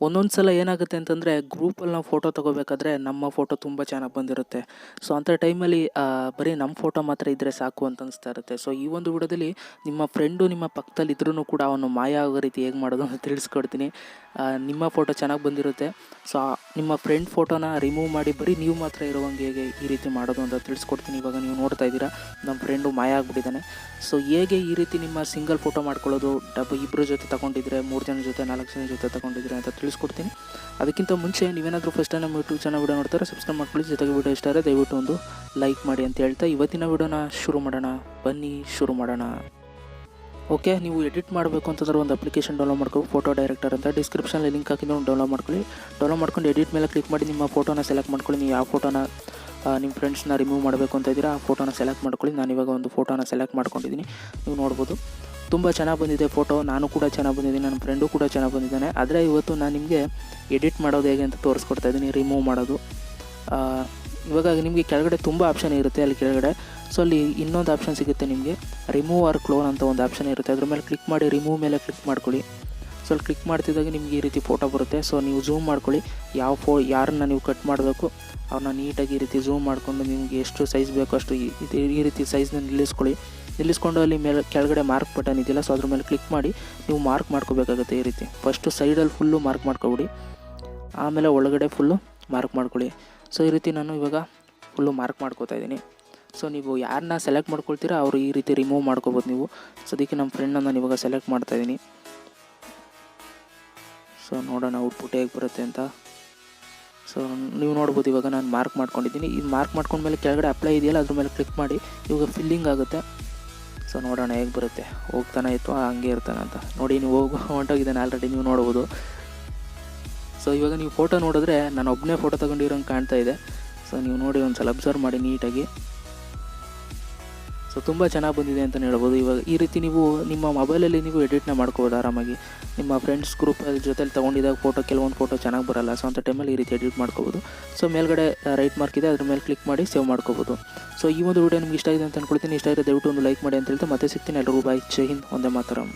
ಒಂದೊಂದು ಸಲ ಏನಾಗುತ್ತೆ ಅಂತಂದರೆ ಗ್ರೂಪಲ್ಲಿ ನಾವು ಫೋಟೋ ತೊಗೋಬೇಕಾದ್ರೆ ನಮ್ಮ ಫೋಟೋ ತುಂಬ ಚೆನ್ನಾಗಿ ಬಂದಿರುತ್ತೆ. ಸೊ ಅಂಥ ಟೈಮಲ್ಲಿ ಬರೀ ನಮ್ಮ ಫೋಟೋ ಮಾತ್ರ ಇದ್ದರೆ ಸಾಕು ಅಂತ ಅನಿಸ್ತಾ ಇರುತ್ತೆ. ಸೊ ಈ ಒಂದು ವಿಡಿಯೋದಲ್ಲಿ ನಿಮ್ಮ ಫ್ರೆಂಡು ನಿಮ್ಮ ಪಕ್ಕದಲ್ಲಿ ಇದ್ರೂ ಕೂಡ ಅವನು ಮಾಯ ಆಗೋ ರೀತಿ ಹೇಗೆ ಮಾಡೋದು ಅಂತ ತಿಳಿಸ್ಕೊಡ್ತೀನಿ. ನಿಮ್ಮ ಫೋಟೋ ಚೆನ್ನಾಗಿ ಬಂದಿರುತ್ತೆ. ಸೊ ನಿಮ್ಮ ಫ್ರೆಂಡ್ ಫೋಟೋನ ರಿಮೂವ್ ಮಾಡಿ ಬರೀ ನೀವು ಮಾತ್ರ ಇರುವಂಗೆ ಹೇಗೆ ಈ ರೀತಿ ಮಾಡೋದು ಅಂತ ತಿಳಿಸ್ಕೊಡ್ತೀನಿ. ಇವಾಗ ನೀವು ನೋಡ್ತಾ ಇದ್ದೀರಾ ನಮ್ಮ ಫ್ರೆಂಡು ಮಾಯ ಆಗಿಬಿಟ್ಟಿದ್ದಾನೆ. ಸೊ ಹೇಗೆ ಈ ರೀತಿ ನಿಮ್ಮ ಸಿಂಗಲ್ ಫೋಟೋ ಮಾಡ್ಕೊಳ್ಳೋದು, ಇಬ್ಬರ ಜೊತೆ ತಗೊಂಡಿದ್ರೆ, 3 ಜನ ಜೊತೆ, 4 ಜನ ಜೊತೆ ತಗೊಂಡಿದ್ರೆ ಅಂತ ತಿಳಿಸ್ಕೊಡ್ತೀನಿ. ಅದಕ್ಕಿಂತ ಮುಂಚೆ ನೀವೇನಾದರೂ ಫಸ್ಟ್ ಟೈಮ್ ನಮ್ಮ ಯೂಟ್ಯೂಬ್ ಚಾನಲ್ ವಿಡಿಯೋ ನೋಡ್ತಾರೆ ಸಬ್ಸ್ಕ್ರೈಬ್ ಮಾಡ್ಕೊಳ್ಳಿ. ಜೊತೆಗೆ ವಿಡಿಯೋ ಇಷ್ಟ ಆದರೆ ದಯವಿಟ್ಟು ಒಂದು ಲೈಕ್ ಮಾಡಿ ಅಂತ ಹೇಳ್ತಾ ಇವತ್ತಿನ ವಿಡಿಯೋನ ಶುರು ಮಾಡೋಣ. ಬನ್ನಿ ಶುರು ಮಾಡೋಣ. ಓಕೆ, ನೀವು ಎಡಿಟ್ ಮಾಡಬೇಕು ಅಂತಂದ್ರೆ ಒಂದು ಅಪ್ಲಿಕೇಶನ್ ಡೌನ್ಲೋಡ್ ಮಾಡ್ಕೊಳ್ಳಿ, ಫೋಟೋ ಡೈರೆಕ್ಟರ್ ಅಂತ. ಡಿಸ್ಕ್ರಿಪ್ಷನಲ್ಲಿ ಲಿಂಕ್ ಹಾಕಿದ್ದು ಡೌನ್ಲೋಡ್ ಮಾಡ್ಕೊಳ್ಳಿ. ಡೌನ್ಲೋಡ್ ಮಾಡ್ಕೊಂಡು ಎಡಿಟ್ ಮೇಲೆ ಕ್ಲಿಕ್ ಮಾಡಿ ನಿಮ್ಮ ಫೋಟೋನ ಸೆಲೆಕ್ಟ್ ಮಾಡ್ಕೊಳ್ಳಿ. ನೀವು ಯಾವ ಫೋಟೋನ ನಿಮ್ಮ ಫ್ರೆಂಡ್ಸ್ನ ರಿಮೂವ್ ಮಾಡಬೇಕು ಅಂತ ಇದ್ದೀರಾ ಆ ಫೋಟೋನ ಸೆಲೆಕ್ಟ್ ಮಾಡ್ಕೊಳ್ಳಿ. ನಾನು ಇವಾಗ ಒಂದು ಫೋಟೋನ ಸೆಲೆಕ್ಟ್ ಮಾಡ್ಕೊಂಡಿದ್ದೀನಿ, ನೀವು ನೋಡ್ಬೋದು. ತುಂಬ ಚೆನ್ನಾಗಿ ಬಂದಿದೆ ಫೋಟೋ, ನಾನು ಕೂಡ ಚೆನ್ನಾಗಿ ಬಂದಿದ್ದೀನಿ, ನನ್ನ ಫ್ರೆಂಡು ಕೂಡ ಚೆನ್ನಾಗಿ ಬಂದಿದ್ದಾನೆ. ಆದರೆ ಇವತ್ತು ನಾನು ನಿಮಗೆ ಎಡಿಟ್ ಮಾಡೋದು ಹೇಗೆ ಅಂತ ತೋರಿಸ್ಕೊಡ್ತಾ ಇದ್ದೀನಿ, ರಿಮೂವ್ ಮಾಡೋದು. ಇವಾಗ ನಿಮಗೆ ಕೆಳಗಡೆ ತುಂಬ ಆಪ್ಷನ್ ಇರುತ್ತೆ ಅಲ್ಲಿ ಕೆಳಗಡೆ. ಸೊ ಅಲ್ಲಿ ಇನ್ನೊಂದು ಆಪ್ಷನ್ ಸಿಗುತ್ತೆ ನಿಮಗೆ, ರಿಮೂವ್ ಆರ್ ಕ್ಲೋನ್ ಅಂತ ಒಂದು ಆಪ್ಷನ್ ಇರುತ್ತೆ. ಅದ್ರ ಮೇಲೆ ಕ್ಲಿಕ್ ಮಾಡಿ ರಿಮೂವ್ ಮೇಲೆ ಕ್ಲಿಕ್ ಮಾಡ್ಕೊಳ್ಳಿ. ಸೊ ಅಲ್ಲಿ ಕ್ಲಿಕ್ ಮಾಡ್ತಿದ್ದಾಗ ನಿಮಗೆ ಈ ರೀತಿ ಫೋಟೋ ಬರುತ್ತೆ. ಸೊ ನೀವು ಝೂಮ್ ಮಾಡ್ಕೊಳ್ಳಿ, ಯಾರನ್ನ ನೀವು ಕಟ್ ಮಾಡಬೇಕು ಅವ್ರನ್ನ ನೀಟಾಗಿ ಈ ರೀತಿ ಝೂಮ್ ಮಾಡಿಕೊಂಡು ನಿಮಗೆ ಎಷ್ಟು ಸೈಜ್ ಬೇಕೋ ಅಷ್ಟು ಈ ರೀತಿ ಸೈಜ್ನ ನಿಲ್ಲಿಸ್ಕೊಂಡು ಅಲ್ಲಿ ಮೇಲೆ ಕೆಳಗಡೆ ಮಾರ್ಕ್ ಬಟನ್ ಇದೆಯಲ್ಲ, ಸೊ ಅದ್ರ ಮೇಲೆ ಕ್ಲಿಕ್ ಮಾಡಿ ನೀವು ಮಾರ್ಕ್ ಮಾಡ್ಕೋಬೇಕಾಗುತ್ತೆ. ಈ ರೀತಿ ಫಸ್ಟು ಸೈಡಲ್ಲಿ ಫುಲ್ಲು ಮಾರ್ಕ್ ಮಾಡ್ಕೊಬಿಡಿ, ಆಮೇಲೆ ಒಳಗಡೆ ಫುಲ್ಲು ಮಾರ್ಕ್ ಮಾಡ್ಕೊಳ್ಳಿ. ಸೊ ಈ ರೀತಿ ನಾನು ಇವಾಗ ಫುಲ್ಲು ಮಾರ್ಕ್ ಮಾಡ್ಕೋತಾ ಇದ್ದೀನಿ. ಸೊ ನೀವು ಯಾರನ್ನ ಸೆಲೆಕ್ಟ್ ಮಾಡ್ಕೊಳ್ತೀರಾ ಅವರು ಈ ರೀತಿ ರಿಮೂವ್ ಮಾಡ್ಕೋಬೋದು ನೀವು. ಸೊ ಅದಕ್ಕೆ ನಮ್ಮ ಫ್ರೆಂಡನ್ನ ನಾನು ಇವಾಗ ಸೆಲೆಕ್ಟ್ ಮಾಡ್ತಾಯಿದ್ದೀನಿ. ಸೊ ನೋಡೋಣ ಔಟ್ಪುಟ್ ಹೇಗೆ ಬರುತ್ತೆ ಅಂತ. ಸೊ ನೀವು ನೋಡ್ಬೋದು ಇವಾಗ ನಾನು ಮಾರ್ಕ್ ಮಾಡ್ಕೊಂಡಿದ್ದೀನಿ. ಈ ಮಾರ್ಕ್ ಮಾಡ್ಕೊಂಡ್ಮೇಲೆ ಕೆಳಗಡೆ ಅಪ್ಲೈ ಇದೆಯಲ್ಲ ಅದ್ರ ಮೇಲೆ ಕ್ಲಿಕ್ ಮಾಡಿ ಇವಾಗ ಫಿಲ್ಲಿಂಗ್ ಆಗುತ್ತೆ. ಸೊ ನೋಡೋಣ ಹೇಗೆ ಬರುತ್ತೆ, ಹೋಗ್ತಾನೆ ಇತ್ತು ಹಂಗೆ ಇರ್ತಾನೆ ಅಂತ ನೋಡಿ. ನೀವು ಹೊಂಟೋಗಿದ್ದಾನೆ ಆಲ್ರೆಡಿ, ನೀವು ನೋಡ್ಬೋದು. ಸೊ ಇವಾಗ ನೀವು ಫೋಟೋ ನೋಡಿದ್ರೆ ನಾನು ಒಬ್ಬನೇ ಫೋಟೋ ತೊಗೊಂಡಿರೋಂಗೆ ಕಾಣ್ತಾ ಇದೆ. ಸೊ ನೀವು ನೋಡಿ ಒಂದು ಸಲ ಅಬ್ಸರ್ವ್ ಮಾಡಿ ನೀಟಾಗಿ. ಸೊ ತುಂಬ ಚೆನ್ನಾಗಿ ಬಂದಿದೆ ಅಂತಲೇ ಹೇಳ್ಬೋದು. ಇವಾಗ ಈ ರೀತಿ ನೀವು ನಿಮ್ಮ ಮೊಬೈಲಲ್ಲಿ ನೀವು ಎಡಿಟ್ನ ಮಾಡ್ಕೋಬೋದು ಆರಾಮಾಗಿ. ನಿಮ್ಮ ಫ್ರೆಂಡ್ಸ್ ಗ್ರೂಪ್ ಜೊತೆಲಿ ತೊಗೊಂಡಿದ್ದಾಗ ಕೆಲವೊಂದು ಫೋಟೋ ಚೆನ್ನಾಗಿ ಬರೋಲ್ಲ. ಸೊ ಅಂಥ ಟೈಮಲ್ಲಿ ಈ ರೀತಿ ಎಡಿಟ್ ಮಾಡ್ಕೋಬೋದು. ಸೊ ಮೇಲ್ಗಡೆ ರೈಟ್ ಮಾರ್ಕ್ ಇದೆ, ಅದ್ರ ಮೇಲೆ ಕ್ಲಿಕ್ ಮಾಡಿ ಸೇವ್ ಮಾಡ್ಕೋಬೋದು. ಸೊ ಈ ಒಂದು ವಿಡಿಯೋ ನಿಮ್ಗೆ ಇಷ್ಟ ಆಗಿದೆ ಅಂತ ಅಂದ್ಕೊಳ್ತೀನಿ. ಇಷ್ಟ ಆಗಿದೆ ದಯವಿಟ್ಟು ಒಂದು ಲೈಕ್ ಮಾಡಿ ಅಂತ ಹೇಳ್ತಾ ಮತ್ತೆ ಸಿಗ್ತೀನಿ. ಎಲ್ಲರಿಗೂ ಬಾಯ್, ಜೈ ಹಿಂದ್, ಒಂದೇ ಮಾತರಂ.